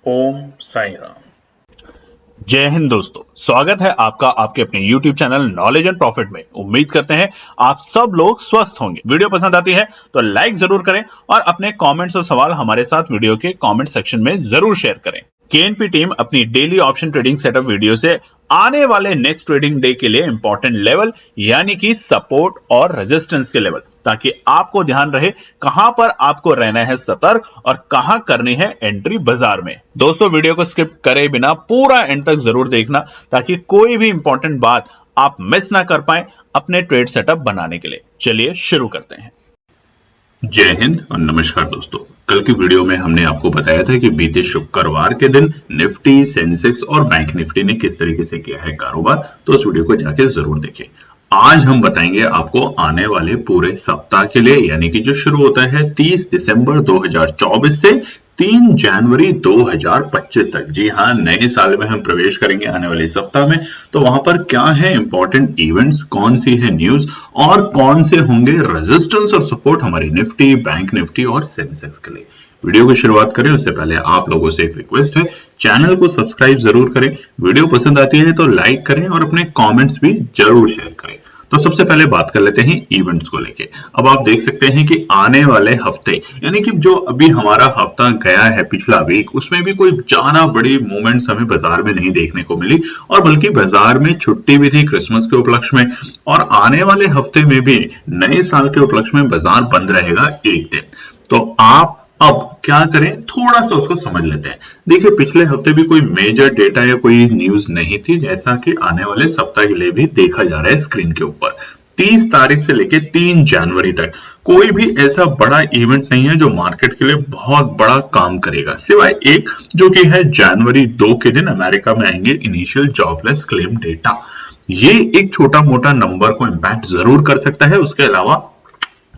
ओम साई राम। जय हिंद दोस्तों, स्वागत है आपका आपके अपने YouTube channel knowledge and profit में। उम्मीद करते हैं आप सब लोग स्वस्थ होंगे। वीडियो पसंद आती है तो लाइक जरूर करें और अपने कमेंट्स और सवाल हमारे साथ वीडियो के कमेंट सेक्शन में जरूर शेयर करें। केएनपी टीम अपनी daily option trading setup video से आने वाले नेक्स्ट ट्रेडिंग डे के लिए इंपॉर्टेंट लेवल यानी कि सपोर्ट और रेजिस्टेंस के लेवल, ताकि आपको ध्यान रहे कहां पर आपको रहना है सतर्क और कहां करनी है एंट्री बाजार में। दोस्तों, वीडियो को स्किप करे बिना पूरा एंड तक जरूर देखना ताकि कोई भी इंपॉर्टेंट बात आप मिस ना कर पाए अपने ट्रेड सेटअप बनाने के लिए। चलिए शुरू करते हैं। जय हिंद और नमस्कार दोस्तों। कल की वीडियो में हमने आपको बताया था कि बीते शुक्रवार के दिन निफ्टी, सेंसेक्स और बैंक निफ्टी ने किस तरीके से किया है कारोबार, तो उस वीडियो को जाके जरूर देखें। आज हम बताएंगे आपको आने वाले पूरे सप्ताह के लिए, यानी कि जो शुरू होता है 30 दिसंबर 2024 से 3 जनवरी 2025 तक। जी हाँ, नए साल में हम प्रवेश करेंगे आने वाले सप्ताह में। तो वहां पर क्या है इंपॉर्टेंट इवेंट्स, कौन सी है न्यूज और कौन से होंगे रेजिस्टेंस और सपोर्ट हमारी निफ्टी, बैंक निफ्टी और सेंसेक्स के लिए। वीडियो की शुरुआत करें उससे पहले आप लोगों से एक रिक्वेस्ट है, चैनल को सब्सक्राइब जरूर करें। वीडियो पसंद आती है तो लाइक करें और अपने कमेंट्स भी जरूर शेयर करें। तो सबसे पहले बात कर लेते हैं इवेंट्स को लेके। अब आप देख सकते हैं कि आने वाले हफ्ते, यानी कि जो अभी हमारा हफ्ता गया है पिछला वीक, उसमें भी कोई ज्यादा बड़ी मूवमेंट्स हमें बाजार में नहीं देखने को मिली, और बल्कि बाजार में छुट्टी भी थी क्रिसमस के उपलक्ष्य में। और आने वाले हफ्ते में भी नए साल के उपलक्ष्य में बाजार बंद रहेगा एक दिन। तो आप अब क्या करें, थोड़ा सा उसको समझ लेते हैं। देखिए, पिछले हफ्ते भी कोई मेजर डेटा या कोई न्यूज नहीं थी, जैसा कि आने वाले सप्ताह के लिए भी देखा जा रहा है स्क्रीन के ऊपर। 30 तारीख से लेके 3 जनवरी तक कोई भी ऐसा बड़ा इवेंट नहीं है जो मार्केट के लिए बहुत बड़ा काम करेगा, सिवाय एक, जो कि है जनवरी 2 के दिन अमेरिका में आएंगे इनिशियल जॉबलेस क्लेम डेटा। ये एक छोटा मोटा नंबर को इंपैक्ट जरूर कर सकता है, उसके अलावा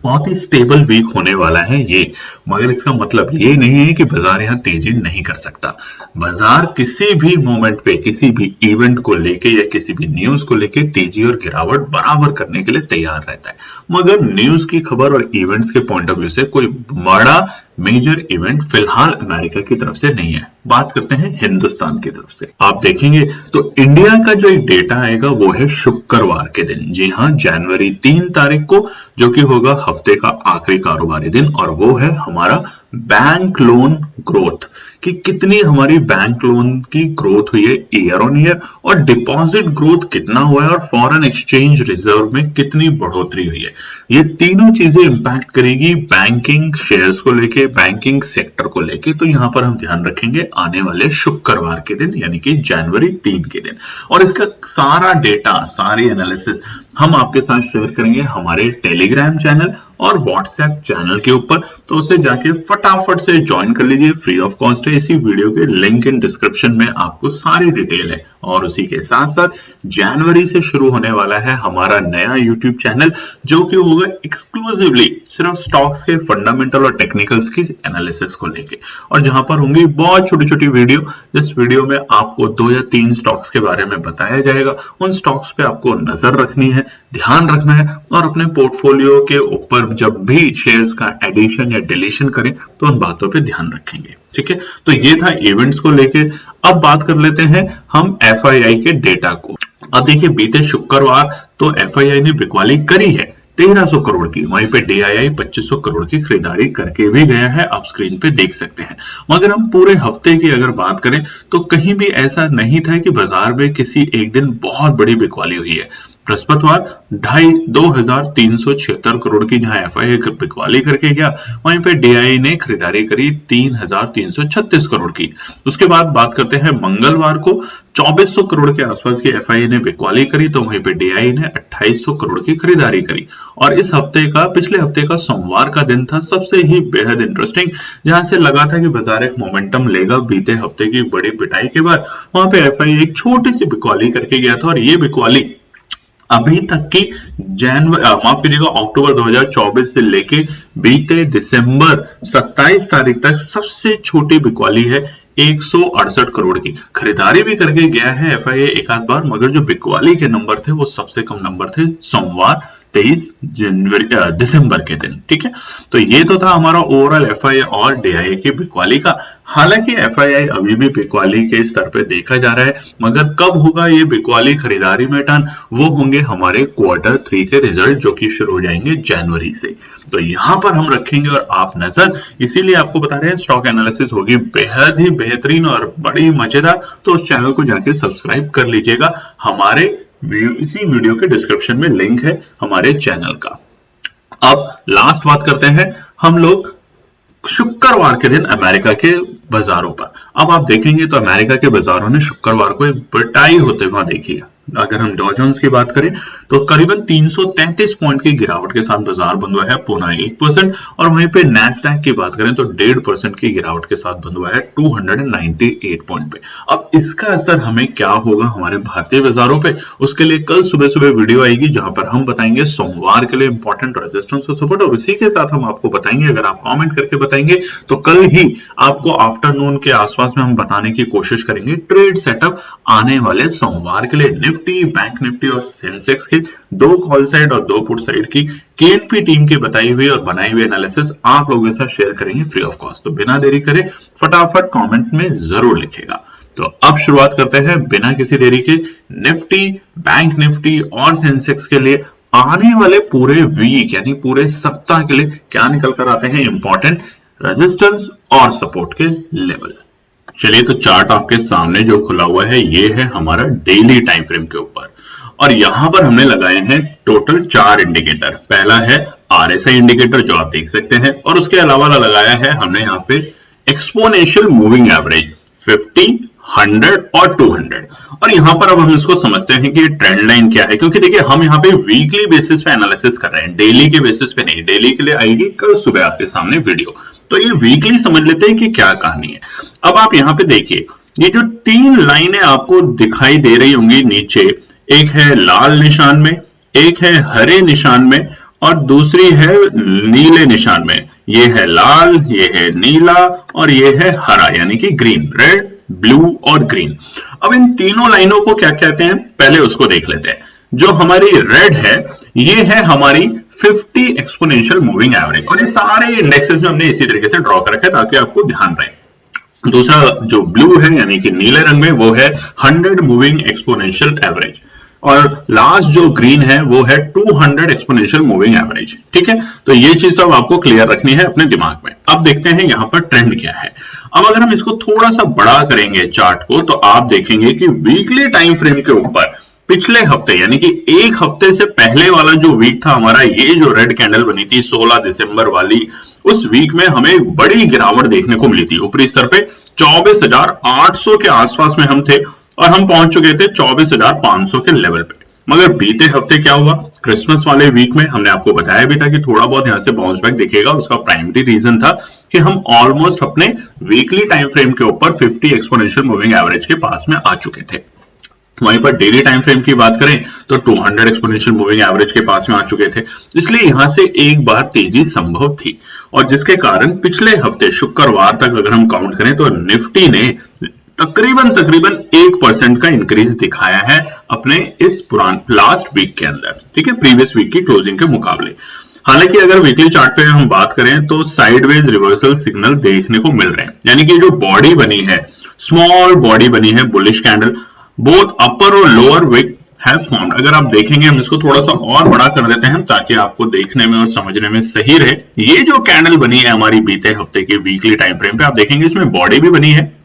बहुत ही स्टेबल वीक होने वाला है ये। मगर इसका मतलब ये नहीं है कि बाजार यहां तेजी नहीं कर सकता। बाजार किसी भी मोमेंट पे किसी भी इवेंट को लेके या किसी भी न्यूज को लेके तेजी और गिरावट बराबर करने के लिए तैयार रहता है। मगर न्यूज की खबर और इवेंट्स के पॉइंट ऑफ व्यू से कोई बड़ा मेजर इवेंट फिलहाल अमेरिका की तरफ से नहीं है। बात करते हैं हिंदुस्तान की तरफ से। आप देखेंगे तो इंडिया का जो एक डेटा आएगा वो है शुक्रवार के दिन। जी हाँ, जनवरी 3 तारीख को, जो कि होगा हफ्ते का आखिरी कारोबारी दिन, और वो है हमारा बैंक लोन ग्रोथ, कि कितनी हमारी बैंक लोन की ग्रोथ हुई है ईयर ऑन ईयर, और डिपॉजिट ग्रोथ कितना हुआ है, और फॉरेन एक्सचेंज रिजर्व में कितनी बढ़ोतरी हुई है। ये तीनों चीजें इंपैक्ट करेगी बैंकिंग शेयर्स को लेके, बैंकिंग सेक्टर को लेके। तो यहां पर हम ध्यान रखेंगे आने वाले शुक्रवार के दिन, यानी कि जनवरी 3 के दिन। और इसका सारा डेटा, सारी एनालिसिस हम आपके साथ शेयर करेंगे हमारे टेलीग्राम चैनल और व्हाट्सएप चैनल के ऊपर। तो उसे जाके फटाफट से ज्वाइन कर लीजिए, फ्री ऑफ कॉस्ट है। इसी वीडियो के लिंक इन डिस्क्रिप्शन में आपको सारी डिटेल है। और उसी के साथ साथ जनवरी से शुरू होने वाला है हमारा नया यूट्यूब चैनल, जो कि होगा एक्सक्लूसिवली सिर्फ स्टॉक्स के फंडामेंटल और टेक्निकल्स की एनालिसिस को लेके, और जहां पर होंगी बहुत छोटी छोटी वीडियो। जिस वीडियो में आपको 2 या 3 स्टॉक्स के बारे में बताया जाएगा। उन स्टॉक्स पे आपको नजर रखनी है, ध्यान रखना है, और अपने पोर्टफोलियो के ऊपर जब भी शेयर्स का एडिशन या डिलीशन करें तो उन बातों पे ध्यान रखेंगे। ठीक है, तो ये था इवेंट्स को लेके। अब बात कर लेते हैं हम एफआईआई के डेटा को। अब देखिए, बीते शुक्रवार तो एफआईआई ने बिकवाली करी है 1300 करोड़ की, वहीं पे डीआईआई 2500 करोड़ की खरीदारी करके भी गया है, आप स्क्रीन पे देख सकते हैं। मगर हम पूरे हफ्ते की अगर बात करें तो कहीं भी ऐसा नहीं था कि बाजार में किसी एक दिन बहुत बड़ी बिकवाली हुई है। बृहस्पतिवार 2376 करोड़ की जहां एफआईआई बिकवाली करके गया, वहीं पे डीआईआई ने खरीदारी करी 3336 करोड़ की। उसके बाद बात करते हैं मंगलवार को 2400 करोड़ के आसपास की एफआईआई ने बिकवाली करी, तो वहीं पे डीआईआई ने 2800 करोड़ की खरीदारी करी। और इस हफ्ते का, पिछले हफ्ते का सोमवार का दिन था सबसे ही बेहद इंटरेस्टिंग, जहां से लगा था कि बाजार एक मोमेंटम लेगा बीते हफ्ते की बड़ी पिटाई के बाद। वहां पे एफआईआई एक छोटी सी बिकवाली करके गया था, और ये बिकवाली अभी तक की माफ कीजिएगा अक्टूबर 2024 से लेके बीते दिसंबर 27 तारीख तक सबसे छोटी बिकवाली है 168 करोड़ की। खरीदारी भी करके गया है एफआईआई एक आध बार, मगर जो बिकवाली के नंबर थे वो सबसे कम नंबर थे सोमवार दिसंबर के दिन। ठीक है, तो ये तो था हमारा ओवरऑल एफआईआई और डीआईआई की बिकवाली का। हालांकि एफआईआई अभी भी बिकवाली के स्तर पे देखा जा रहा है, मगर कब होगा ये बिकवाली खरीदारी में टर्न, वो होंगे हमारे Q3 के रिजल्ट जो कि शुरू हो जाएंगे जनवरी से। तो यहां पर हम रखेंगे और आप नजर, इसीलिए आपको बता रहे हैं स्टॉक एनालिसिस होगी बेहद ही बेहतरीन और बड़ी मजेदार। तो उस चैनल को जाके सब्सक्राइब कर लीजिएगा, हमारे इसी वीडियो के डिस्क्रिप्शन में लिंक है हमारे चैनल का। अब लास्ट बात करते हैं हम लोग शुक्रवार के दिन अमेरिका के बाजारों पर। अब आप देखेंगे तो अमेरिका के बाजारों ने शुक्रवार को एक पिटाई होते हुए देखी है। अगर हम डॉ जोन्स की बात करें तो करीबन 333 पॉइंट की गिरावट के साथ बाजार बंद हुआ है, पौना 1%। और वहीं पे नैस्डैक की बात करें तो 1.5% की गिरावट के साथ बंद हुआ है 298 पॉइंट पे। अब इसका असर हमें क्या होगा हमारे भारतीय बाजारों पे, उसके लिए कल सुबह सुबह वीडियो आएगी जहां पर हम बताएंगे सोमवार के लिए इंपॉर्टेंट रेजिस्टेंस और सपोर्ट। और इसी के साथ हम आपको बताएंगे, अगर आप कॉमेंट करके बताएंगे तो कल ही आपको आफ्टरनून के आसपास में हम बताने की कोशिश करेंगे ट्रेड सेटअप आने वाले सोमवार के लिए। निफ्टी, बैंक निफ्टी और सेंसेक्स के 2 कॉल साइड और 2 पुट साइड की केएनपी टीम की बताई हुई और बनाई हुई एनालिसिस आप लोगों के साथ शेयर करेंगे फ्री ऑफ कॉस्ट। तो बिना देरी करे फटाफट कमेंट में जरूर लिखेगा। तो अब शुरुआत करते हैं बिना किसी देरी के निफ्टी, बैंक निफ्टी और सेंसेक्स के लिए आने वाले पूरे वीक यानी पूरे सप्ताह के लिए क्या निकल कर आते हैं इंपॉर्टेंट रेजिस्टेंस और सपोर्ट के लेवल। चलिए, तो चार्ट आपके सामने जो खुला हुआ है ये है हमारा डेली टाइम फ्रेम के ऊपर, और यहां पर हमने लगाए हैं टोटल 4 इंडिकेटर। पहला है आरएसआई इंडिकेटर जो आप देख सकते हैं, और उसके अलावा लगाया है हमने यहाँ पे एक्सपोनेंशियल मूविंग एवरेज 50, 100 और 200। और यहां पर अब हम इसको समझते हैं कि ट्रेंड लाइन क्या है, क्योंकि देखिए हम यहाँ पे वीकली बेसिस पे एनालिसिस कर रहे हैं, डेली के बेसिस पे नहीं। डेली के लिए आएगी कल सुबह आपके सामने वीडियो, तो ये वीकली समझ लेते हैं कि क्या कहानी है। अब आप यहाँ पे देखिए, ये जो 3 लाइनें आपको दिखाई दे रही होंगी नीचे, एक है लाल निशान में, एक है हरे निशान में और दूसरी है नीले निशान में। ये है लाल, ये है नीला और ये है हरा यानी कि ग्रीन, रेड, ब्लू और ग्रीन। अब इन तीनों लाइनों को क्या कहते हैं, पहले उसको देख लेते हैं। जो हमारी रेड है ये है हमारी 50 एक्सपोनेंशियल मूविंग एवरेज, और ये सारे इंडेक्सेस में हमने इसी तरीके से ड्रॉ कर रखा है ताकि आपको ध्यान रहे। दूसरा जो ब्लू है यानी कि नीले रंग में वो है 100 मूविंग एक्सपोनेंशियल एवरेज, और लास्ट जो ग्रीन है वो है 200 एक्सपोनेंशियल मूविंग एवरेज। ठीक है, तो ये चीज तो अब आपको क्लियर रखनी है अपने दिमाग में। अब देखते हैं यहाँ पर ट्रेंड क्या है। अब अगर हम इसको थोड़ा सा बड़ा करेंगे चार्ट को, तो आप देखेंगे कि वीकली टाइम फ्रेम के ऊपर पिछले हफ्ते यानी कि एक हफ्ते से पहले वाला जो वीक था हमारा, ये जो रेड कैंडल बनी थी 16 दिसंबर वाली, उस वीक में हमें बड़ी गिरावट देखने को मिली थी। ऊपरी स्तर पे 24,800 के आसपास में हम थे और हम पहुंच चुके थे 24,500 के लेवल पे। मगर बीते हफ्ते क्या हुआ, क्रिसमस वाले वीक में हमने आपको बताया भी था कि थोड़ा बहुत यहां से बाउंस बैक दिखेगा। उसका प्राइमरी रीजन था कि हम ऑलमोस्ट अपने वीकली टाइम फ्रेम के ऊपर 50 एक्सपोनेंशियल मूविंग एवरेज के पास में आ चुके थे। वहीं पर डेली टाइम फ्रेम की बात करें तो 200 एक्सपोनेंशियल मूविंग एवरेज के पास में आ चुके थे, इसलिए यहां से एक बार तेजी संभव थी, और जिसके कारण पिछले हफ्ते शुक्रवार तक अगर हम काउंट करें तो निफ्टी ने तकरीबन 1% का इंक्रीज दिखाया है अपने इस लास्ट वीक के अंदर। ठीक है, प्रीवियस वीक की क्लोजिंग के मुकाबले। हालांकि अगर वीकली चार्ट पे हम बात करें तो साइडवेज रिवर्सल सिग्नल देखने को मिल रहे हैं, यानी कि जो बॉडी बनी है, स्मॉल बॉडी बनी है बुलिश कैंडल, बोथ अपर और लोअर विक हैज फॉर्म्ड। अगर आप देखेंगे, हम इसको थोड़ा सा और बड़ा कर देते हैं ताकि आपको देखने में और समझने में सही रहे। ये जो कैंडल बनी है हमारी बीते हफ्ते के वीकली टाइम फ्रेम पे, आप देखेंगे इसमें बॉडी भी बनी है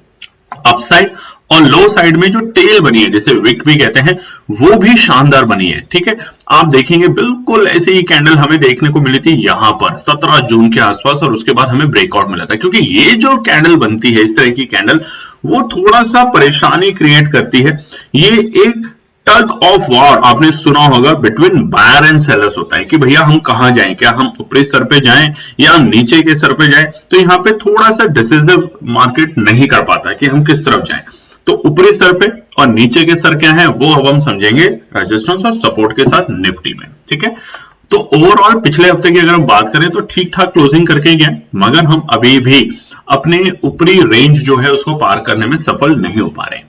अपसाइड, और लो साइड में जो टेल बनी है जिसे विक भी कहते हैं वो भी शानदार बनी है। ठीक है, आप देखेंगे बिल्कुल ऐसे ही कैंडल हमें देखने को मिली थी यहां पर 17 जून के आसपास, और उसके बाद हमें ब्रेकआउट मिला था। क्योंकि ये जो कैंडल बनती है इस तरह की कैंडल, वो थोड़ा सा परेशानी क्रिएट करती है। ये एक टग ऑफ वॉर आपने सुना होगा बिटवीन बायर एंड सेलर्स होता है कि भैया हम कहां जाएं, क्या हम ऊपरी स्तर पे जाएं या हम नीचे के स्तर पे जाएं। तो यहाँ पे थोड़ा सा डिसिसिव मार्केट नहीं कर पाता कि हम किस तरफ जाएं। तो ऊपरी स्तर पे और नीचे के स्तर क्या है वो अब हम समझेंगे रेजिस्टेंस और सपोर्ट के साथ निफ्टी में। ठीक है, तो ओवरऑल पिछले हफ्ते की अगर हम बात करें तो ठीक ठाक क्लोजिंग करके गए, मगर हम अभी भी अपने ऊपरी रेंज जो है उसको पार करने में सफल नहीं हो पा रहे।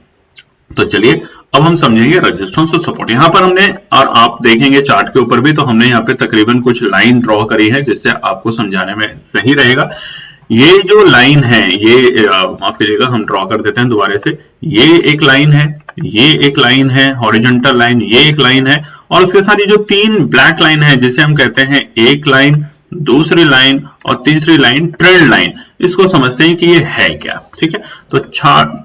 तो चलिए अब हम समझेंगे रेजिस्टेंस और सपोर्ट। यहां पर हमने, और आप देखेंगे चार्ट के ऊपर भी, तो हमने यहाँ पे तकरीबन कुछ लाइन ड्रॉ करी है जिससे आपको समझाने में सही रहेगा। ये जो लाइन है, ये माफ कीजिएगा, हम ड्रॉ कर देते हैं दोबारा से। ये एक लाइन है, ये एक लाइन है हॉरिजॉन्टल लाइन, ये एक लाइन है, और उसके साथ ये जो तीन ब्लैक लाइन है जिसे हम कहते हैं एक लाइन, दूसरी लाइन और तीसरी लाइन ट्रेंड लाइन, इसको समझते हैं कि ये है क्या। ठीक है, तो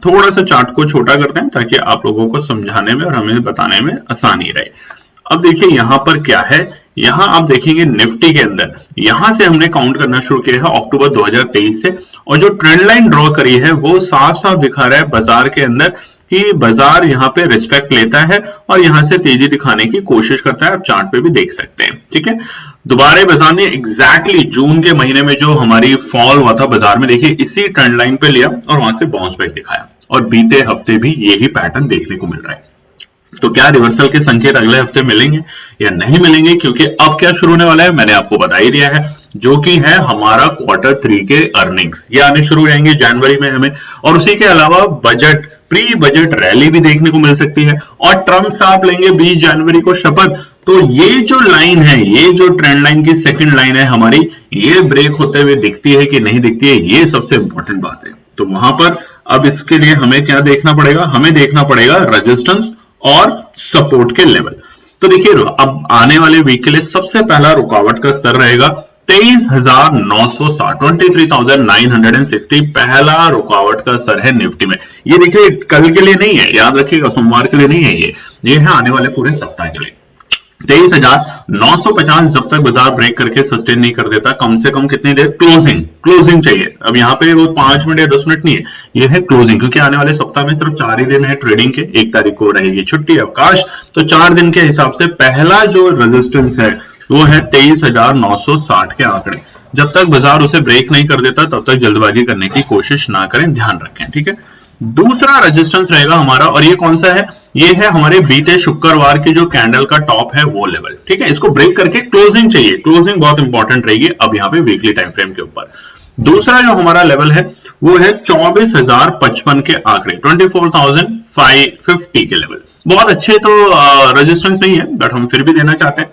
थोड़ा सा चार्ट को छोटा करते हैं ताकि आप लोगों को समझाने में और हमें बताने में आसानी रहे। अब देखिए यहां पर क्या है, यहां आप देखेंगे निफ्टी के अंदर, यहां से हमने काउंट करना शुरू किया है अक्टूबर 2023 से, और जो ट्रेंड लाइन ड्रॉ करी है वो साफ साफ दिखा रहा है बाजार के अंदर कि बाजार यहां पे रिस्पेक्ट लेता है और यहां से तेजी दिखाने की कोशिश करता है। आप चार्ट पे भी देख सकते हैं। ठीक है, दोबारा बाजार ने एग्जैक्टली जून के महीने में जो हमारी फॉल हुआ था बाजार में, देखिए इसी ट्रेंड लाइन पे लिया और वहां से बाउंस बैक दिखाया, और बीते हफ्ते भी यही पैटर्न देखने को मिल रहा है। तो क्या रिवर्सल के संकेत अगले हफ्ते मिलेंगे या नहीं मिलेंगे, क्योंकि अब क्या शुरू होने वाला है मैंने आपको बता ही दिया है, जो कि है हमारा Q3 के अर्निंग्स, ये आने शुरू हो जाएंगे जनवरी में हमें, और उसी के अलावा बजट, प्री बजट रैली भी देखने को मिल सकती है, और ट्रम्प साहब लेंगे 20 जनवरी को शपथ। तो ये जो लाइन है, ये जो ट्रेंड लाइन की सेकंड लाइन है हमारी, ये ब्रेक होते हुए दिखती है कि नहीं दिखती है, ये सबसे इंपॉर्टेंट बात है। तो वहां पर अब इसके लिए हमें क्या देखना पड़ेगा, हमें देखना पड़ेगा रेजिस्टेंस और सपोर्ट के लेवल। तो देखिए अब आने वाले वीक के लिए सबसे पहला रुकावट का स्तर रहेगा 23,960, 23,960 पहला रुकावट का स्तर है निफ्टी में। ये देखिए कल के लिए नहीं है, याद रखिएगा, सोमवार के लिए नहीं है, ये है आने वाले पूरे सप्ताह के लिए। 23,950 जब तक बाजार ब्रेक करके सस्टेन नहीं कर देता, कम से कम कितनी देर क्लोजिंग चाहिए। अब यहाँ पे वो 5 मिनट या 10 मिनट नहीं है, ये है क्लोजिंग, क्योंकि आने वाले सप्ताह में सिर्फ 4 ही दिन है ट्रेडिंग के, 1 तारीख को रहेगी छुट्टी अवकाश, तो 4 दिन के हिसाब से पहला जो रेजिस्टेंस है वो है 23,960 के आंकड़े। जब तक बाजार उसे ब्रेक नहीं कर देता तब तक जल्दबाजी करने की कोशिश ना करें, ध्यान रखें। ठीक है, दूसरा रेजिस्टेंस रहेगा हमारा, और ये कौन सा है, ये है हमारे बीते शुक्रवार की जो कैंडल का टॉप है वो लेवल। ठीक है, इसको ब्रेक करके क्लोजिंग चाहिए, क्लोजिंग बहुत इंपॉर्टेंट रहेगी अब यहाँ पे वीकली टाइम फ्रेम के ऊपर। दूसरा जो हमारा लेवल है वो है 24,055 के आंकड़े, 24,550 के लेवल। बहुत अच्छे तो रेजिस्टेंस नहीं है, बट हम फिर भी देना चाहते हैं।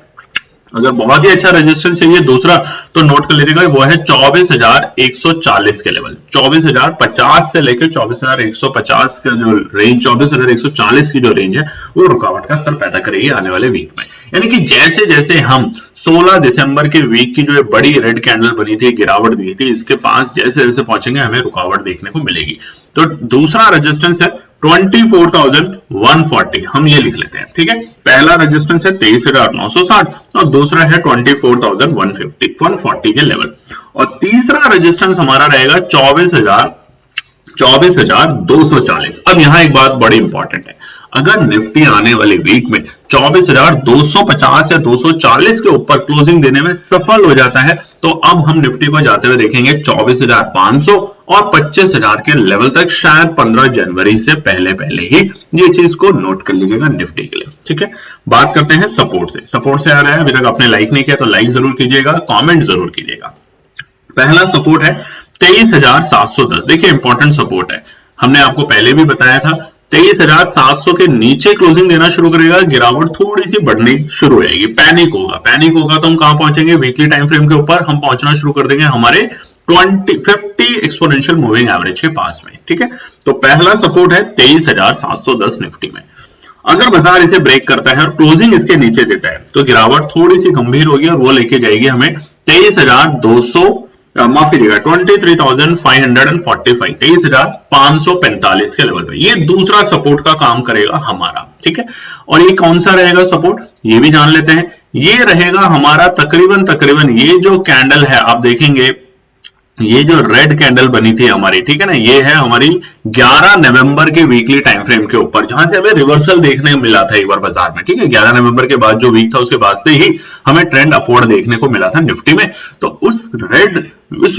अगर बहुत ही अच्छा रेजिस्टेंस चाहिए दूसरा, तो नोट कर लीजिएगा, वो है 24,140 के लेवल। 24,050 से लेकर 24,150 का जो रेंज, 24,140 की जो रेंज है वो रुकावट का स्तर पैदा करेगी आने वाले वीक में। यानी कि जैसे जैसे हम 16 दिसंबर के वीक की जो बड़ी रेड कैंडल बनी थी, गिरावट दी थी, इसके पास जैसे जैसे पहुंचेंगे हमें रुकावट देखने को मिलेगी। तो दूसरा रेजिस्टेंस है 24,140, हम ये लिख लेते हैं। ठीक है, पहला रेजिस्टेंस है 23,960 और दूसरा है 24,140 के लेवल, और तीसरा रेजिस्टेंस हमारा रहेगा 24,240। अब यहां एक बात बड़ी इंपॉर्टेंट है, अगर निफ्टी आने वाले वीक में 24,250 या 240 के ऊपर क्लोजिंग देने में सफल हो जाता है, तो अब हम निफ्टी को जाते हुए देखेंगे 24,500 और 25,000 के लेवल तक, शायद 15 जनवरी से पहले ही। ये चीज को नोट कर लीजिएगा निफ्टी के लिए। ठीक है, बात करते हैं सपोर्ट से। सपोर्ट से आ रहा है, अभी तक आपने लाइक नहीं किया तो लाइक जरूर कीजिएगा, कॉमेंट जरूर कीजिएगा। पहला सपोर्ट है 23,710। देखिए इंपॉर्टेंट सपोर्ट है, हमने आपको पहले भी बताया था 23,700 के नीचे क्लोजिंग देना शुरू करेगा, गिरावट थोड़ी सी बढ़नी शुरू हो जाएगी, पैनिक होगा तो हम कहां पहुंचेंगे, वीकली टाइम फ्रेम के ऊपर हम पहुंचना शुरू कर देंगे हमारे 50 एक्सपोनेंशियल मूविंग एवरेज के पास में। ठीक है, तो पहला सपोर्ट है 23,710 निफ्टी में। अगर बाजार इसे ब्रेक करता है और क्लोजिंग इसके नीचे देता है तो गिरावट थोड़ी सी गंभीर होगी और वो लेके जाएगी हमें 23,200, माफ कीजिएगा 23,545, 23,545 के लेवल पे। ये दूसरा सपोर्ट का काम करेगा हमारा। ठीक है, और ये कौन सा रहेगा सपोर्ट, ये भी जान लेते हैं। ये रहेगा हमारा तकरीबन ये जो कैंडल है, आप देखेंगे ये जो रेड कैंडल बनी थी हमारी, ठीक है ना, ये है हमारी 11 नवंबर के वीकली टाइम फ्रेम के ऊपर, जहां से हमें रिवर्सल देखने को मिला था एक बार बाजार में। ठीक है, 11 नवंबर के बाद जो वीक था उसके बाद से ही हमें ट्रेंड अपवर्ड देखने को मिला था निफ्टी में। तो उस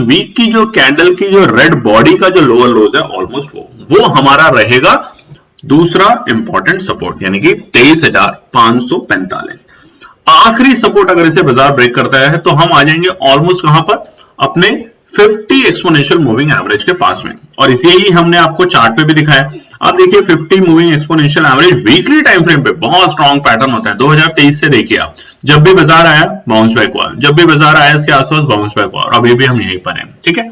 वीक की जो कैंडल की जो रेड बॉडी का जो लोअर लोज है ऑलमोस्ट वो हमारा रहेगा दूसरा इंपॉर्टेंट सपोर्ट, यानी कि 23,545। आखिरी सपोर्ट अगर इसे बाजार ब्रेक करता है तो हम आ जाएंगे ऑलमोस्ट कहां पर, अपने 50 एक्सपोनेंशियल मूविंग एवरेज के पास में, और इसे ही हमने आपको चार्ट पे भी दिखाया। आप देखिए 50 moving exponential average weekly time frame पे बहुत स्ट्रॉन्ग पैटर्न होता है। 2023 से देखिए आप, जब भी बाजार आया बाउंस बैक हुआ, जब भी बाजार आया इसके आसपास बाउंस बैक हुआ, और अभी भी हम यहीं पर हैं। ठीक है,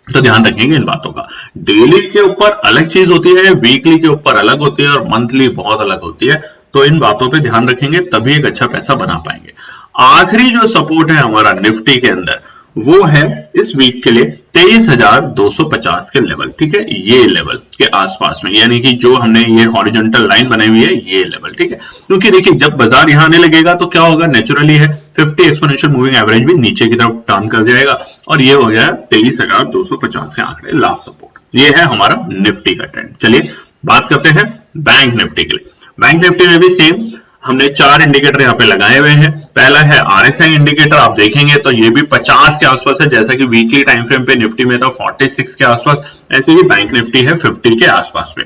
तो ध्यान रखेंगे इन बातों का। डेली के ऊपर अलग चीज होती है, वीकली के ऊपर अलग होती है, और मंथली बहुत अलग होती है। तो इन बातों पे ध्यान रखेंगे तभी एक अच्छा पैसा बना पाएंगे। आखिरी जो सपोर्ट है हमारा निफ्टी के अंदर वो है इस वीक के लिए 23,250 के लेवल। ठीक है, ये लेवल के आसपास में, यानी कि जो हमने ये हॉरिजॉन्टल लाइन बनाई हुई है ये लेवल। ठीक है, क्योंकि देखिए जब बाजार यहां आने लगेगा तो क्या होगा, नेचुरली है 50 एक्सपोनेंशियल मूविंग एवरेज भी नीचे की तरफ टर्न कर जाएगा, और ये हो गया 23,250 के आंकड़े लास्ट सपोर्ट। ये है हमारा निफ्टी का ट्रेंड। चलिए बात करते हैं बैंक निफ्टी के लिए। बैंक निफ्टी में भी सेम हमने 4 इंडिकेटर यहाँ पे लगाए हुए हैं। पहला है आरएसआई इंडिकेटर, आप देखेंगे तो ये भी 50 के आसपास है, जैसा कि वीकली टाइम फ्रेम पे निफ्टी में था 46 के आसपास, ऐसे ही बैंक निफ्टी है 50 के आसपास में।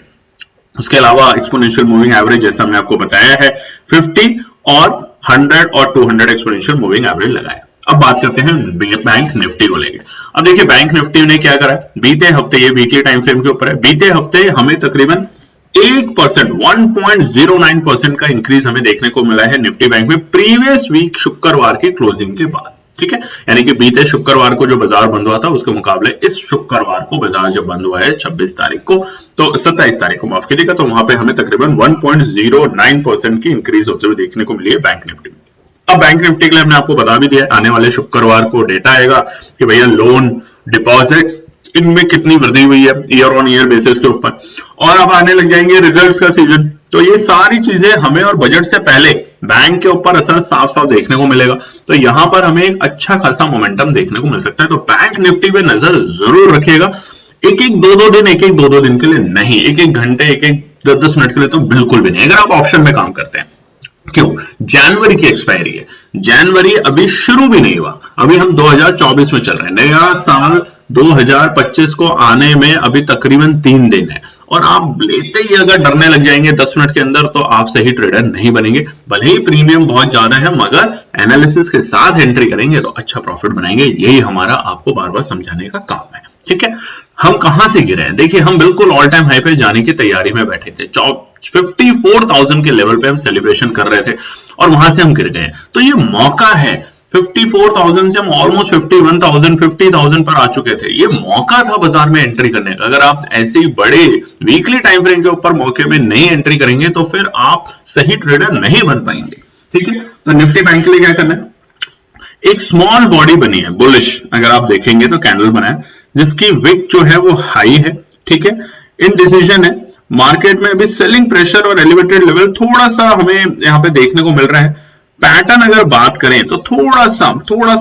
उसके अलावा एक्सपोनेंशियल मूविंग एवरेज जैसा हमने आपको बताया है 50 और 100 और 200 एक्सपोनेंशियल मूविंग एवरेज लगाया। अब बात करते हैं बैंक निफ्टी को लेकर। अब देखिए बैंक निफ्टी ने क्या करा, बीते हफ्ते, ये वीकली टाइम फ्रेम के ऊपर है, बीते हफ्ते हमें तकरीबन 1%, 1.09% का इंक्रीज हमें देखने को मिला है निफ्टी बैंक में प्रीवियस वीक शुक्रवार की क्लोजिंग के बाद। ठीक है, यानी कि बीते शुक्रवार को जो बाजार बंद हुआ था उसके मुकाबले इस शुक्रवार को बाजार जब बंद हुआ है 26 तारीख को, तो 27 तारीख को माफ कीजिएगा, तो वहां पे हमें तकरीबन 1.09% की इंक्रीज होते हुए देखने को मिली है बैंक निफ्टी में। अब बैंक निफ्टी के लिए हमने आपको बता भी दिया, आने वाले शुक्रवार को डेटा आएगा कि भैया लोन, डिपॉजिट्स, इनमें कितनी वृद्धि हुई है ईयर ऑन ईयर बेसिस के ऊपर, और अब आने लग जाएंगे रिजल्ट्स का सीजन। तो ये सारी चीजें हमें और बजट से पहले बैंक के ऊपर असर साफ साफ देखने को मिलेगा। तो यहां पर हमें एक अच्छा खासा मोमेंटम देखने को मिल सकता है। तो बैंक निफ्टी पे नजर जरूर रखिएगा, एक एक दो दो दिन के लिए नहीं, एक एक घंटे, एक एक 10 मिनट के लिए तो बिल्कुल भी नहीं, अगर आप ऑप्शन में काम करते हैं। क्यों? जनवरी की एक्सपायरी है, जनवरी अभी शुरू भी नहीं हुआ, अभी हम 2024 में चल रहे हैं, नया साल 2025 को आने में अभी तकरीबन 3 दिन है, और आप लेते ही अगर डरने लग जाएंगे 10 मिनट के अंदर तो आप सही ट्रेडर नहीं बनेंगे। भले ही प्रीमियम बहुत ज्यादा है, मगर एनालिसिस के साथ एंट्री करेंगे तो अच्छा प्रॉफिट बनाएंगे। यही हमारा आपको बार बार समझाने का काम है। ठीक है, हम कहां से गिरे हैं? देखिए हम बिल्कुल ऑल टाइम हाई पे जाने की तैयारी में बैठे थे, 54,000 के लेवल पे हम सेलिब्रेशन कर रहे थे, और वहां से हम गिर गए। तो ये मौका है, 54,000 से हम ऑलमोस्ट 51,000, 50,000 पर आ चुके थे। ये मौका था बाजार में एंट्री करने का। अगर आप ऐसे ही बड़े वीकली टाइम फ्रेम के ऊपर मौके में नहीं एंट्री करेंगे तो फिर आप सही ट्रेडर नहीं बन पाएंगे। ठीक है, तो निफ्टी बैंक के लिए क्या करना है, एक स्मॉल बॉडी बनी है बुलिश, अगर आप देखेंगे तो कैंडल बना है जिसकी विक जो है वो हाई है। ठीक है, इंडिसीजन है, मार्केट में अभी सेलिंग प्रेशर और एलिवेटेड लेवल थोड़ा सा हमें यहाँ पे देखने को मिल रहा है। पैटर्न अगर बात करें तो थोड़ा सा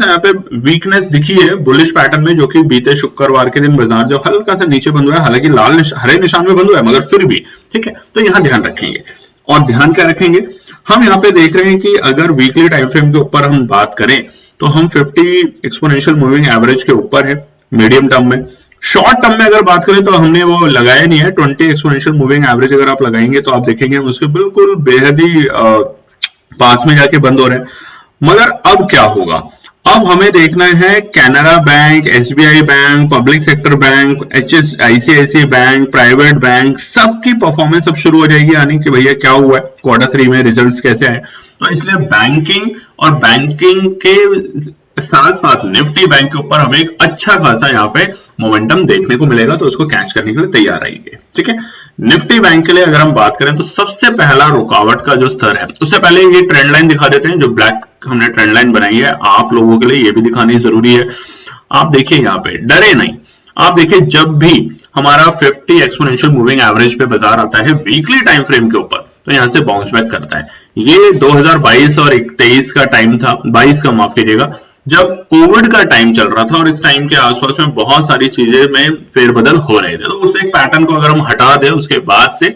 यहाँ पे वीकनेस दिखी है बुलिश पैटर्न में, जो कि बीते शुक्रवार के दिन बाजार जो हल्का सा नीचे बंद हुआ है, हालांकि हरे निशान में बंद हुआ है मगर फिर भी ठीक है। तो यहां ध्यान रखेंगे, और ध्यान क्या रखेंगे, हम यहाँ पे देख रहे हैं कि अगर वीकली टाइम फ्रेम के ऊपर हम बात करें तो हम 50 एक्सपोनेंशियल मूविंग एवरेज के ऊपर है मीडियम टर्म में। शॉर्ट टर्म में अगर बात करें तो हमने वो लगाया नहीं है, 20 एक्सपोनेंशियल मूविंग एवरेज अगर आप लगाएंगे तो आप देखेंगे उसके बिल्कुल बेहद ही पास में जाके बंद हो रहे हैं। मगर अब क्या होगा, अब हमें देखना है Canara bank, SBI bank, public sector bank, ICICI bank, private bank, सबकी परफॉर्मेंस अब शुरू हो जाएगी, यानी कि भैया क्या हुआ है Q3 में, रिजल्ट्स कैसे आए। तो इसलिए बैंकिंग और बैंकिंग के साथ साथ निफ्टी बैंक के ऊपर हमें एक अच्छा खासा यहाँ पे मोमेंटम देखने को मिलेगा, तो उसको कैच करने के लिए तैयार रहिए। ठीक है, निफ्टी बैंक के लिए अगर हम बात करें तो सबसे पहला रुकावट का जो स्तर है, उससे पहले ये ट्रेंड लाइन दिखा देते हैं, जो ब्लैक हमने ट्रेंड लाइन बनाई है, आप लोगों के लिए ये भी दिखानी जरूरी है। आप देखिए यहाँ पे डरे नहीं, आप देखिए जब भी हमारा 50 एक्सपोनेंशियल मूविंग एवरेज पे बाजार आता है वीकली टाइम फ्रेम के ऊपर, तो यहां से बाउंस बैक करता है। ये 2022 और 23 का टाइम था, 22 का माफ कीजिएगा, जब कोविड का टाइम चल रहा था और इस टाइम के आसपास में बहुत सारी चीजें में फेरबदल हो रहे थे। तो उस एक पैटर्न को अगर हम हटा दें उसके बाद से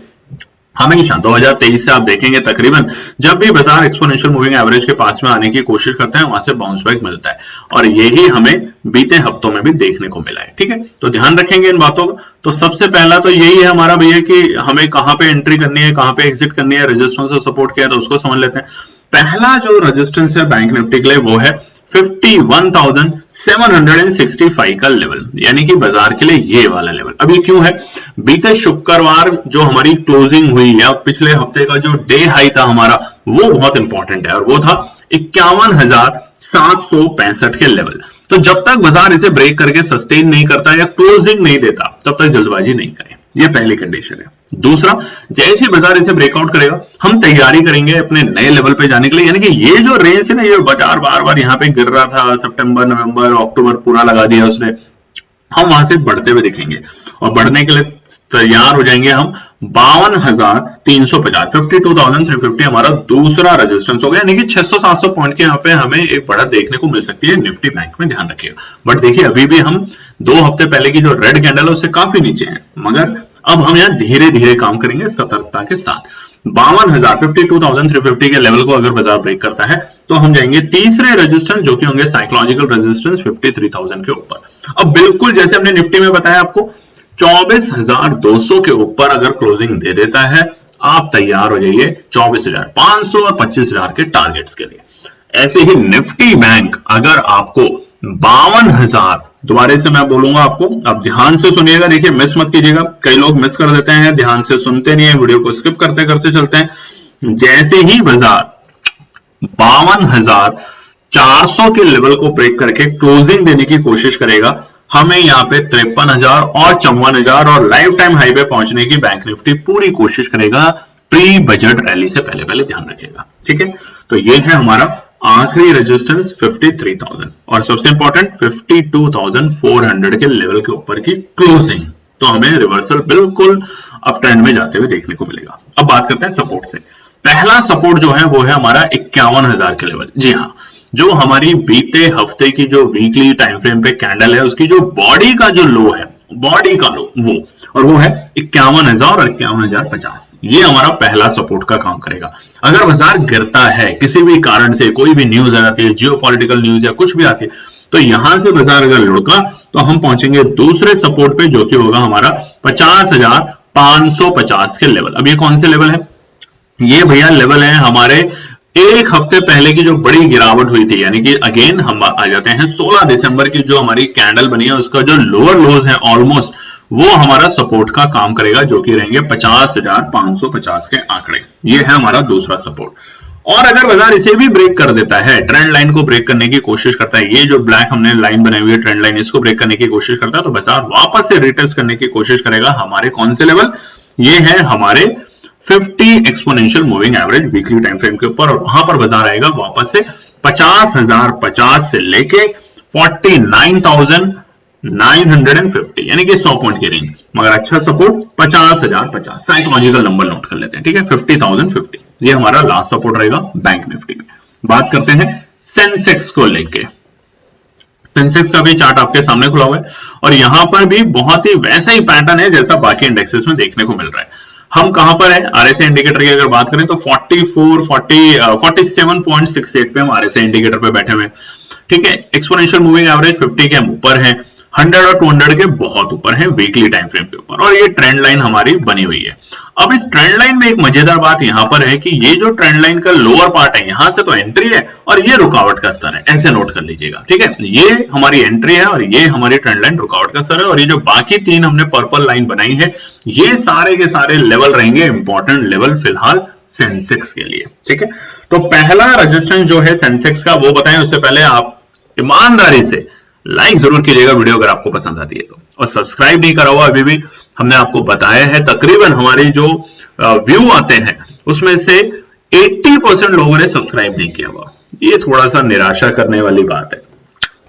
हमेशा 2023 से आप देखेंगे तकरीबन जब भी बाजार एक्सपोनेंशियल मूविंग एवरेज के पास में आने की कोशिश करते हैं वहां से बाउंस बैक मिलता है, और यही हमें बीते हफ्तों में भी देखने को मिला है। ठीक है, तो ध्यान रखेंगे इन बातों का। तो सबसे पहला तो यही है हमारा भैया कि हमें कहां पे एंट्री करनी है, कहां पे एग्जिट करनी है, रेजिस्टेंस और सपोर्ट क्या है, तो उसको समझ लेते हैं। पहला जो रेजिस्टेंस है बैंक निफ्टी के लिए वो है 51,765 का लेवल, यानी कि बाजार के लिए ये वाला लेवल। अब ये क्यों है? बीते शुक्रवार जो हमारी क्लोजिंग हुई या पिछले हफ्ते का जो डे हाई था हमारा, वो बहुत इंपॉर्टेंट है और वो था 51,765 के लेवल। तो जब तक बाजार इसे ब्रेक करके सस्टेन नहीं करता या क्लोजिंग नहीं देता, तब तक जल्दबाजी नहीं करें। ये पहली कंडीशन है। दूसरा, जैसे बाजार इसे ब्रेकआउट करेगा, हम तैयारी करेंगे अपने नए लेवल पे जाने के लिए। यानी कि ये जो रेंज है ना, ये बाजार बार बार यहाँ पे गिर रहा था, सितंबर, नवंबर, अक्टूबर पूरा लगा दिया उसने, हम वहां से बढ़ते हुए दिखेंगे और बढ़ने के लिए तैयार हो जाएंगे हम 52,350, 52,350 हमारा दूसरा रेजिस्टेंस हो गया। यानी कि 600-700 पॉइंट के यहाँ पे हमें एक बढ़त देखने को मिल सकती है निफ्टी बैंक में, ध्यान रखिएगा। बट देखिए अभी भी हम 2 हफ्ते पहले की जो रेड कैंडल है उससे काफी नीचे हैं, मगर अब हम यहाँ धीरे धीरे काम करेंगे सतर्कता के साथ। 52,000, 52,350 के लेवल को अगर बाजार ब्रेक करता है तो हम जाएंगे तीसरे रेजिस्टेंस, जो कि होंगे साइकोलॉजिकल रेजिस्टेंस 53,000 के ऊपर। अब बिल्कुल जैसे हमने निफ्टी में बताया आपको, 24,200 के ऊपर अगर क्लोजिंग दे देता है, आप तैयार हो जाइए 24,500 और 25,000 के टारगेट्स के लिए। ऐसे ही निफ्टी बैंक अगर आपको 52,000, दोबारा से मैं बोलूंगा आपको, अब ध्यान से सुनिएगा, देखिए मिस मत कीजिएगा। कई लोग मिस कर देते हैं, ध्यान से सुनते नहीं है, वीडियो को स्किप करते करते चलते हैं। जैसे ही बाजार 52,400 के लेवल को ब्रेक करके क्लोजिंग देने की कोशिश करेगा, हमें यहाँ पे 53,000 और 54,000 और लाइफ टाइम हाई पे पहुंचने की बैंक निफ्टी पूरी कोशिश करेगा, प्री बजट रैली से पहले पहले, ध्यान रखिएगा। ठीक है, तो ये है हमारा आखिरी रेजिस्टेंस 53,000 और सबसे इंपॉर्टेंट 52,400 के लेवल के ऊपर की क्लोजिंग। तो हमें रिवर्सल बिल्कुल अप ट्रेंड में जाते हुए देखने को मिलेगा। अब बात करते हैं सपोर्ट से। पहला सपोर्ट जो है वो है हमारा 51,000 के लेवल। जी हाँ, जो हमारी बीते हफ्ते की जो वीकली टाइम फ्रेम पे कैंडल है, उसकी जो बॉडी का जो लो है, बॉडी का लो वो है 51,000 और 51,050। ये हमारा पहला सपोर्ट का काम करेगा। अगर बाजार गिरता है किसी भी कारण से, कोई भी न्यूज आ जाती है, जियोपॉलिटिकल न्यूज या कुछ भी आती है, तो यहां से बाजार अगर लुढ़का तो हम पहुंचेंगे दूसरे सपोर्ट पे, जो कि होगा हमारा 50,550 के लेवल। अब ये कौन से लेवल है? ये भैया लेवल है हमारे एक हफ्ते पहले की जो बड़ी गिरावट हुई थी। यानी कि अगेन हम आ जाते हैं 16 दिसंबर की जो हमारी कैंडल बनी है, उसका जो लोअर लोज है ऑलमोस्ट, वो हमारा सपोर्ट का काम करेगा, जो कि रहेंगे 50,550 के आंकड़े। ये है हमारा दूसरा सपोर्ट। और अगर बाजार इसे भी ब्रेक कर देता है, ट्रेंड लाइन को ब्रेक करने की कोशिश करता है, ये जो ब्लैक हमने लाइन बनाई हुई है ट्रेंड लाइन, इसको ब्रेक करने की कोशिश करता है, तो बाजार वापस से रिटेस्ट करने की कोशिश करेगा हमारे कौन से लेवल? ये है हमारे 50 exponential moving average weekly time frame के ऊपर, और वहां पर बाजार आएगा वापस से 50,050 से लेके 49,950, यानी कि 100 पॉइंट की रेंज। मगर अच्छा सपोर्ट 50,050, साइकोलॉजिकल नंबर नोट कर लेते हैं। ठीक है, 50,050 ये हमारा लास्ट सपोर्ट रहेगा बैंक निफ्टी में। बात करते हैं सेंसेक्स को लेके। सेंसेक्स का भी चार्ट आपके सामने खुला हुआ है और यहां पर भी बहुत ही वैसा ही पैटर्न है जैसा बाकी इंडेक्सेस में देखने को मिल रहा है। हम कहां पर है? आरएसआई इंडिकेटर की अगर बात करें तो 47.68 पे हम आरएसआई इंडिकेटर पे बैठे हुए हैं। ठीक है, एक्सपोनेंशियल मूविंग एवरेज 50 के हम ऊपर है, 100 और 200 के बहुत ऊपर है वीकली टाइम फ्रेम के ऊपर, और ये ट्रेंड लाइन हमारी बनी हुई है। अब इस ट्रेंड लाइन में एक मजेदार बात यहां पर है कि ये जो ट्रेंड लाइन का लोअर पार्ट है, यहां से तो एंट्री है और ये रुकावट का स्तर है, ऐसे नोट कर लीजिएगा। ठीक है, ये हमारी एंट्री है और ये हमारी ट्रेंड लाइन रुकावट का स्तर है, और ये जो बाकी 3 हमने पर्पल लाइन बनाई है, ये सारे के सारे लेवल रहेंगे इंपॉर्टेंट लेवल फिलहाल सेंसेक्स के लिए। ठीक है, तो पहला रेजिस्टेंस जो है सेंसेक्स का वो बताएं, उससे पहले आप ईमानदारी से लाइक जरूर कीजिएगा वीडियो अगर आपको पसंद आती है तो, और सब्सक्राइब नहीं करा हुआ अभी भी, हमने आपको बताया है तकरीबन हमारी जो व्यू आते हैं उसमें से 80% लोगों ने सब्सक्राइब नहीं किया हुआ। ये थोड़ा सा निराशा करने वाली बात है।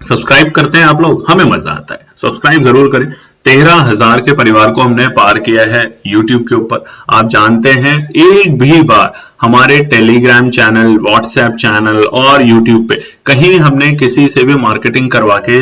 सब्सक्राइब करते हैं आप लोग, हमें मजा आता है, सब्सक्राइब जरूर करें। 13,000 के परिवार को हमने पार किया है YouTube के ऊपर। आप जानते हैं एक भी बार हमारे टेलीग्राम चैनल, व्हाट्सएप चैनल और YouTube पे कहीं हमने किसी से भी मार्केटिंग करवा के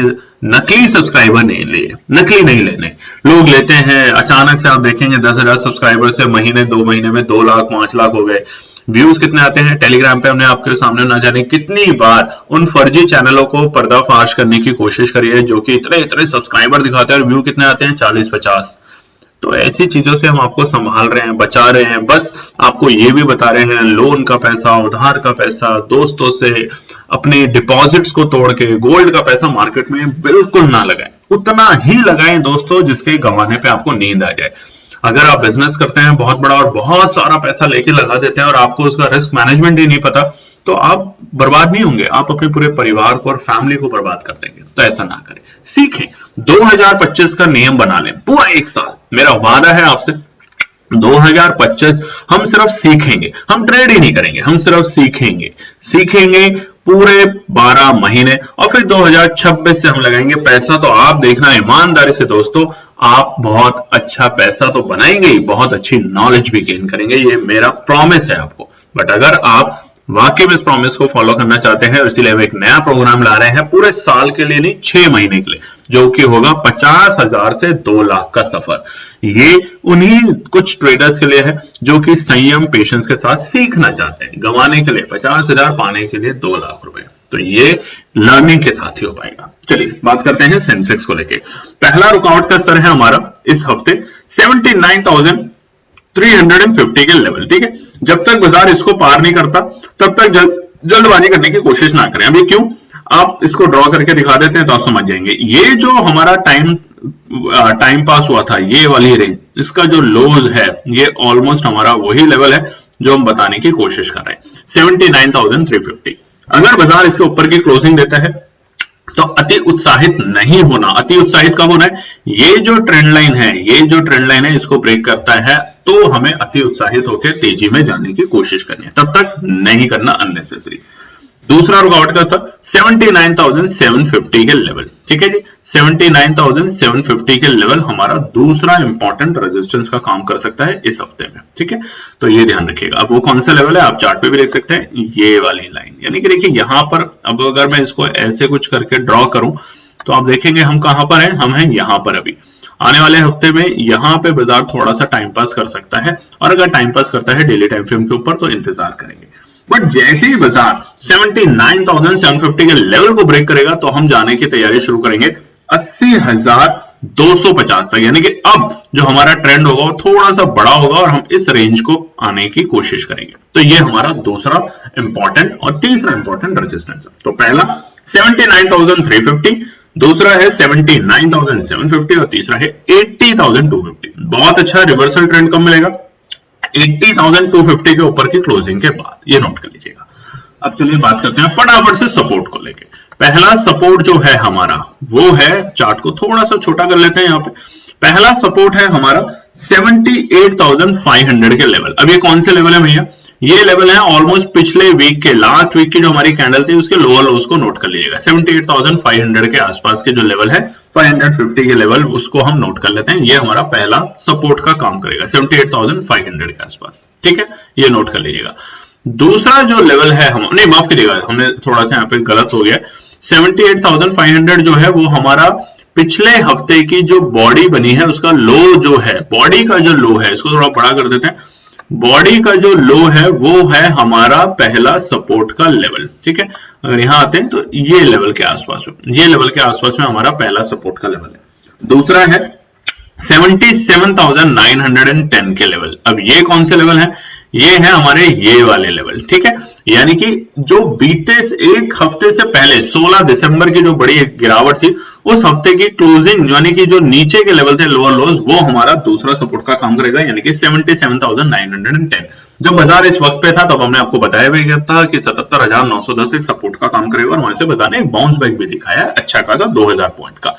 नकली सब्सक्राइबर नहीं लिए। नकली नहीं लेने, लोग लेते हैं अचानक से। आप देखेंगे 10,000 सब्सक्राइबर से महीने 2 महीने में 2 लाख 5 लाख हो गए। व्यूज कितने आते हैं? टेलीग्राम पे हमने आपके सामने ना जाने कितनी बार उन फर्जी चैनलों को पर्दाफाश करने की कोशिश करी है, जो कि इतने सब्सक्राइबर दिखाते हैं और व्यू कितने आते हैं? 40-50। तो ऐसी चीजों से हम आपको संभाल रहे हैं, बचा रहे हैं। बस आपको ये भी बता रहे हैं लोन का पैसा, उधार का पैसा, दोस्तों से अपने डिपॉजिट्स को तोड़ के गोल्ड का पैसा मार्केट में बिल्कुल ना लगाएं। उतना ही लगाएं दोस्तों जिसके गंवाने पे आपको नींद आ जाए। अगर आप बिजनेस करते हैं बहुत बड़ा और बहुत सारा पैसा लेके लगा देते हैं और आपको उसका रिस्क मैनेजमेंट ही नहीं पता, तो आप बर्बाद नहीं होंगे, आप अपने पूरे परिवार को और फैमिली को बर्बाद कर देंगे। तो ऐसा ना करें, सीखें। 2025 का नियम बना लें, पूरा एक साल। मेरा वादा है आपसे 2025 हम सिर्फ सीखेंगे, हम ट्रेड ही नहीं करेंगे, हम सिर्फ सीखेंगे पूरे 12 महीने, और फिर 2026 से हम लगाएंगे पैसा। तो आप देखना ईमानदारी से दोस्तों, आप बहुत अच्छा पैसा तो बनाएंगे ही, बहुत अच्छी नॉलेज भी गेन करेंगे, ये मेरा प्रॉमिस है आपको। बट अगर आप वाकई में इस प्रॉमिस को फॉलो करना चाहते हैं, इसलिए हम एक नया प्रोग्राम ला रहे हैं पूरे साल के लिए नहीं, 6 महीने के लिए, जो कि होगा 50,000 से 2 लाख का सफर। ये उन्हीं कुछ ट्रेडर्स के लिए है जो कि संयम पेशेंस के साथ सीखना चाहते हैं। गंवाने के लिए 50,000, पाने के लिए 2 लाख रुपए। तो ये लर्निंग के साथ ही हो पाएगा। चलिए बात करते हैं सेंसेक्स को लेके। पहला रुकावट का स्तर है हमारा इस हफ्ते 79,350 के लेवल। ठीक है, जब तक बाजार इसको पार नहीं करता तब तक जल्दबाजी करने की कोशिश ना करें। अभी क्यों, आप इसको ड्रॉ करके दिखा देते हैं तो आप समझ जाएंगे। ये जो हमारा टाइम पास हुआ था, ये वाली रेंज, इसका जो लोज है ये ऑलमोस्ट हमारा वही लेवल है जो हम बताने की कोशिश कर रहे हैं, 79,350। अगर बाजार इसके ऊपर की क्लोजिंग देता है तो अति उत्साहित नहीं होना। अति उत्साहित कब होना है, ये जो ट्रेंड लाइन है इसको ब्रेक करता है तो हमें अति उत्साहित होकर तेजी में जाने की कोशिश करनी है, तब तक नहीं करना अननेसेसरी। दूसरा रुकावट का स्तर 79,750 के लेवल। ठीक है जी, 79,750 के लेवल हमारा दूसरा इंपॉर्टेंट रेजिस्टेंस का काम कर सकता है इस हफ्ते में। ठीक है, तो ये ध्यान रखिएगा। अब वो कौन सा लेवल है आप चार्ट पे भी देख सकते हैं, ये वाली लाइन। यानी कि देखिए यहां पर, अब अगर मैं इसको ऐसे कुछ करके ड्रॉ करूं तो आप देखेंगे हम कहां पर हैं, हम हैं यहां पर। अभी आने वाले हफ्ते में यहां पे बाजार थोड़ा सा टाइम पास कर सकता है, और अगर टाइम पास करता है डेली टाइम फ्रेम के ऊपर तो इंतजार करेंगे। बट जैसे ही बाजार 79,750 के लेवल को ब्रेक करेगा तो हम जाने की तैयारी शुरू करेंगे 80,250 तक। यानी कि अब जो हमारा ट्रेंड होगा वो थोड़ा सा बड़ा होगा और हम इस रेंज को आने की कोशिश करेंगे। तो ये हमारा दूसरा इंपॉर्टेंट और तीसरा इंपॉर्टेंट रेजिस्टेंस है। तो पहला 79,350, दूसरा है 79,750 और तीसरा है 80,250। बहुत अच्छा रिवर्सल ट्रेंड कब मिलेगा, 80,250 के ऊपर की क्लोजिंग के बाद, ये नोट कर लीजिएगा। अब चलिए बात करते हैं फटाफट से सपोर्ट को लेके। पहला सपोर्ट जो है हमारा वो है, चार्ट को थोड़ा सा छोटा कर लेते हैं यहाँ पे। पहला सपोर्ट है हमारा 78,500 के लेवल। अब ये कौन से लेवल है भैया, ये लेवल है ऑलमोस्ट पिछले वीक के, लास्ट वीक की जो हमारी कैंडल थी उसके लोअर लोज को नोट कर लीजिएगा। 78,500 के आसपास के जो लेवल है, 550 के लेवल, उसको हम नोट कर लेते हैं। ये हमारा पहला सपोर्ट का काम करेगा 78,500 के आसपास। ठीक है, ये नोट कर लीजिएगा। दूसरा जो लेवल है, हम नहीं माफ करिएगा, हमने थोड़ा सा यहाँ पे गलत हो गया। 78,500 जो है वो हमारा पिछले हफ्ते की जो बॉडी बनी है उसका लो जो है, बॉडी का जो लो है, इसको थोड़ा बड़ा कर देते हैं। बॉडी का जो लो है वो है हमारा पहला सपोर्ट का लेवल। ठीक है, अगर यहां आते हैं तो ये लेवल के आसपास, ये लेवल के आसपास में हमारा पहला सपोर्ट का लेवल है। दूसरा है 77,910 के लेवल। अब ये कौन से लेवल है, ये है हमारे ये वाले लेवल। ठीक है, यानी कि जो बीते एक हफ्ते से पहले 16 दिसंबर की जो बड़ी गिरावट थी, उस हफ्ते की क्लोजिंग यानी कि जो नीचे के लेवल थे लोअर लोज, वो हमारा दूसरा सपोर्ट का काम करेगा, यानी कि 77,910। जब बाजार इस वक्त पे था तब हमने आपको बताया भी था कि 77,910 एक सपोर्ट का काम करेगा, और वहां से बाजार ने एक बाउंस बैक भी दिखाया अच्छा खासा 2000 पॉइंट का।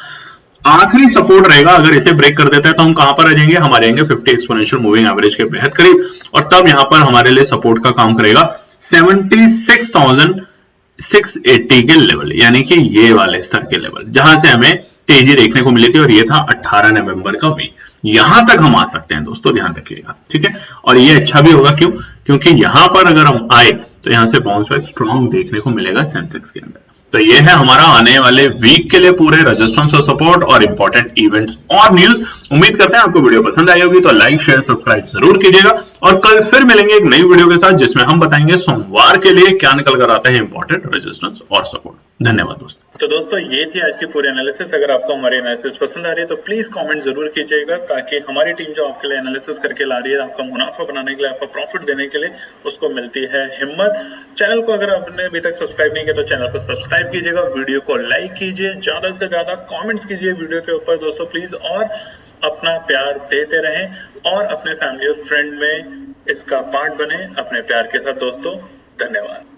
आखिरी सपोर्ट रहेगा, अगर इसे ब्रेक कर देता है तो हम कहां पर आ जाएंगे, हम आ जाएंगे 50 एक्सपोनेंशियल मूविंग एवरेज के बेहद करीब, और तब यहां पर हमारे लिए सपोर्ट का काम करेगा 76,680 के लेवल, यानी कि ये वाले स्तर के लेवल जहां से हमें तेजी देखने को मिली थी, और ये था 18 नवंबर का वीक। यहां तक हम आ सकते हैं दोस्तों, ध्यान रखिएगा। ठीक है, और ये अच्छा भी होगा, क्यों, क्योंकि यहां पर अगर हम आए तो यहां से बाउंस बैक स्ट्रॉन्ग देखने को मिलेगा सेंसेक्स के अंदर। तो ये है हमारा आने वाले वीक के लिए पूरे रेजिस्टेंस और सपोर्ट और इंपॉर्टेंट इवेंट्स और न्यूज। उम्मीद करते हैं आपको वीडियो पसंद आई होगी, तो लाइक शेयर सब्सक्राइब जरूर कीजिएगा, और कल फिर मिलेंगे एक नई वीडियो के साथ जिसमें हम बताएंगे सोमवार के लिए क्या निकल कर आता है इंपॉर्टेंट रेजिस्टेंस और सपोर्ट। धन्यवाद दोस्तों। तो दोस्तों ये थी आज की पूरी एनालिसिस। अगर आपको हमारी एनालिसिस पसंद आ रही है तो प्लीज कमेंट जरूर कीजिएगा, ताकि हमारी टीम जो आपके लिए एनालिसिस करके ला रही है, आपका मुनाफा बनाने के लिए, आपका प्रॉफिट देने के लिए, उसको मिलती है हिम्मत। चैनल को अगर आपने अभी तक सब्सक्राइब नहीं किया तो चैनल को सब्सक्राइब कीजिएगा, वीडियो को लाइक कीजिए, ज्यादा से ज्यादा कॉमेंट्स कीजिए वीडियो के ऊपर दोस्तों प्लीज, और अपना प्यार देते रहें और अपने फैमिली और फ्रेंड में इसका पार्ट बने अपने प्यार के साथ दोस्तों। धन्यवाद।